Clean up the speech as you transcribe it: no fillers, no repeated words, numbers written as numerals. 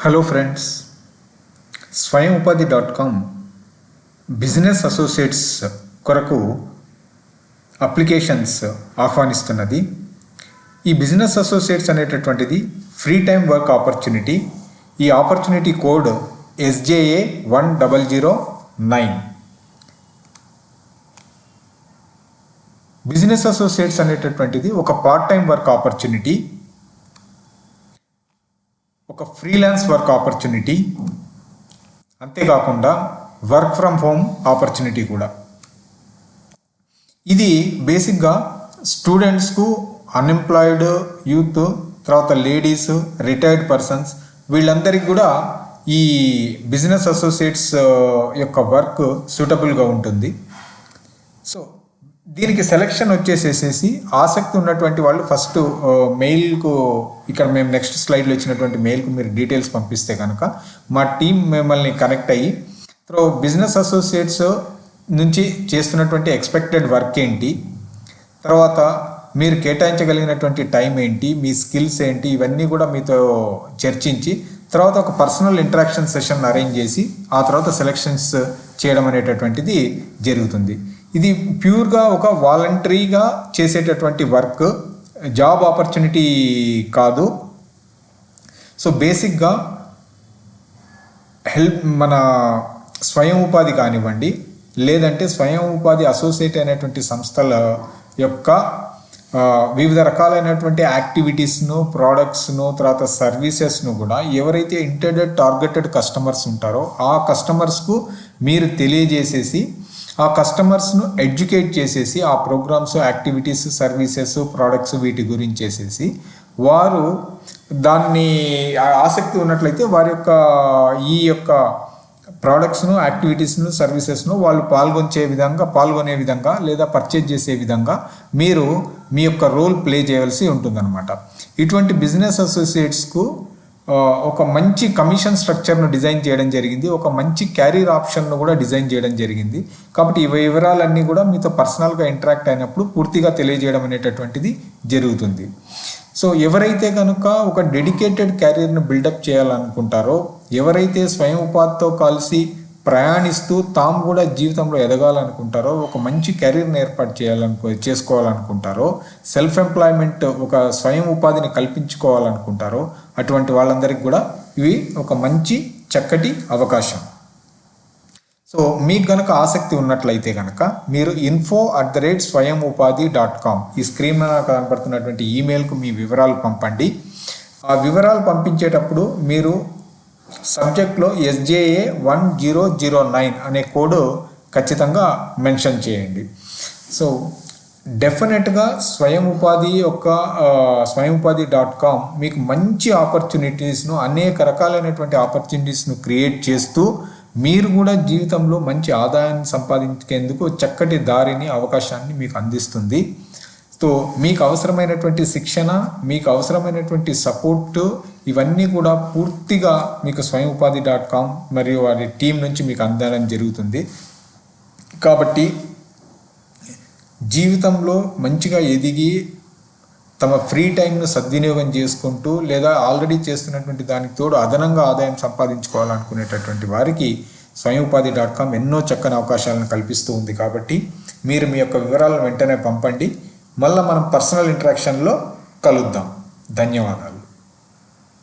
Hello friends, స్వయం ఉపాధి.com business associates కొరకు applications ఆహ్వానిస్తున్నది. ఈ బిజినెస్ అసోసియేట్స్ అనేటటువంటిది ఫ్రీ టైం వర్క్ ఆపర్చునిటీ. ఈ opportunity code SJA1009. Business associates అనేటటువంటిది ఒక పార్ట్ టైం వర్క్ ఆపర్చునిటీ, ఒక ఫ్రీలాన్స్ వర్క్ ఆపర్చునిటీ, అంతేకాకుండా వర్క్ ఫ్రమ్ హోమ్ ఆపర్చునిటీ కూడా. ఇది బేసిక్గా స్టూడెంట్స్కు, అన్ఎంప్లాయిడ్ యూత్, తర్వాత లేడీస్, రిటైర్డ్ పర్సన్స్ వీళ్ళందరికీ కూడా ఈ బిజినెస్ అసోసియేట్స్ యొక్క వర్క్ సూటబుల్గా ఉంటుంది. సో దీనికి సెలెక్షన్ వచ్చేసేసి ఆసక్తి ఉన్నటువంటి వాళ్ళు ఫస్ట్ మెయిల్కు, ఇక్కడ మేము నెక్స్ట్ స్లైడ్లో ఇచ్చినటువంటి మెయిల్కు మీరు డీటెయిల్స్ పంపిస్తే కనుక మా టీం మిమ్మల్ని కనెక్ట్ అయ్యి బిజినెస్ అసోసియేట్స్ నుంచి చేస్తున్నటువంటి ఎక్స్పెక్టెడ్ వర్క్ ఏంటి, తర్వాత మీరు కేటాయించగలిగినటువంటి టైం ఏంటి, మీ స్కిల్స్ ఏంటి, ఇవన్నీ కూడా మీతో చర్చించి తర్వాత ఒక పర్సనల్ ఇంటరాక్షన్ సెషన్ అరేంజ్ చేసి ఆ తర్వాత సెలెక్షన్స్ చేయడం అనేటటువంటిది జరుగుతుంది. ఇది ప్యూర్గా ఒక వాలంటరీగా చేసేటటువంటి వర్క్, జాబ్ ఆపర్చునిటీ కాదు. సో బేసిక్గా మన స్వయం ఉపాధి కానివ్వండి, లేదంటే స్వయం ఉపాధి అసోసియేట్ అయినటువంటి సంస్థల యొక్క వివిధ రకాలైనటువంటి యాక్టివిటీస్ను, ప్రోడక్ట్స్ను, తర్వాత సర్వీసెస్ను కూడా ఎవరైతే ఇంటెండెడ్ టార్గెటెడ్ కస్టమర్స్ ఉంటారో ఆ కస్టమర్స్కు మీరు తెలియజేసేసి ఆ కస్టమర్స్ను ఎడ్యుకేట్ చేసేసి ఆ ప్రోగ్రామ్స్, యాక్టివిటీస్, సర్వీసెస్, ప్రోడక్ట్స్ వీటి గురించి చేసేసి వారు దాన్ని ఆసక్తి ఉన్నట్లయితే వారి యొక్క ఈ యొక్క ప్రోడక్ట్స్ను, యాక్టివిటీస్ను, సర్వీసెస్ను వాళ్ళు పాల్గొనే విధంగా లేదా పర్చేజ్ చేసే విధంగా మీరు మీ యొక్క రోల్ ప్లే చేయవలసి ఉంటుందన్నమాట. ఇటువంటి బిజినెస్ అసోసియేట్స్కు ఒక మంచి కమిషన్ స్ట్రక్చర్ను డిజైన్ చేయడం జరిగింది, ఒక మంచి క్యారియర్ ఆప్షన్ను కూడా డిజైన్ చేయడం జరిగింది. కాబట్టి ఈ వివరాలన్నీ కూడా మీతో పర్సనల్గా ఇంటరాక్ట్ అయినప్పుడు పూర్తిగా తెలియజేయడం అనేటటువంటిది జరుగుతుంది. సో ఎవరైతే కనుక ఒక డెడికేటెడ్ క్యారియర్ను బిల్డప్ చేయాలనుకుంటారో, ఎవరైతే స్వయం ఉపాధితో కలిసి ప్రయాణిస్తూ తాము కూడా జీవితంలో ఎదగాలనుకుంటారో, ఒక మంచి కెరీర్ని ఏర్పాటు చేసుకోవాలనుకుంటారో, సెల్ఫ్ ఎంప్లాయ్మెంట్, ఒక స్వయం ఉపాధిని కల్పించుకోవాలనుకుంటారో అటువంటి వాళ్ళందరికీ కూడా ఇవి ఒక మంచి చక్కటి అవకాశం. సో మీకు కనుక ఆసక్తి ఉన్నట్లయితే కనుక మీరు info@swayamupadi.com ఈ స్క్రీన్ మీద కనబడుతున్నటువంటి ఈమెయిల్కు మీ వివరాలు పంపండి. ఆ వివరాలు పంపించేటప్పుడు మీరు సబ్జెక్ట్లో SJA1009 అనే కోడ్ ఖచ్చితంగా మెన్షన్ చేయండి. సో డెఫినెట్గా స్వయం ఉపాధి.com మీకు మంచి ఆపర్చునిటీస్ను, అనేక రకాలైనటువంటి ఆపర్చునిటీస్ను క్రియేట్ చేస్తూ మీరు కూడా జీవితంలో మంచి ఆదాయాన్ని సంపాదించేందుకు చక్కటి దారిని, అవకాశాన్ని మీకు అందిస్తుంది. సో మీకు అవసరమైనటువంటి శిక్షణ, మీకు అవసరమైనటువంటి సపోర్ట్ ఇవన్నీ కూడా పూర్తిగా మీకు స్వయం ఉపాధి.com మరియు వారి టీం నుంచి మీకు అందడం జరుగుతుంది. కాబట్టి జీవితంలో మంచిగా ఎదిగి తమ ఫ్రీ టైంను సద్వినియోగం చేసుకుంటూ లేదా ఆల్రెడీ చేస్తున్నటువంటి దానికి తోడు అదనంగా ఆదాయం సంపాదించుకోవాలనుకునేటటువంటి వారికి స్వయం ఉపాధి.com ఎన్నో చక్కని అవకాశాలను కల్పిస్తూ ఉంది. కాబట్టి మీరు మీ యొక్క వివరాలను వెంటనే పంపండి. మళ్ళీ మనం పర్సనల్ ఇంటరాక్షన్లో కలుద్దాం. ధన్యవాదాలు.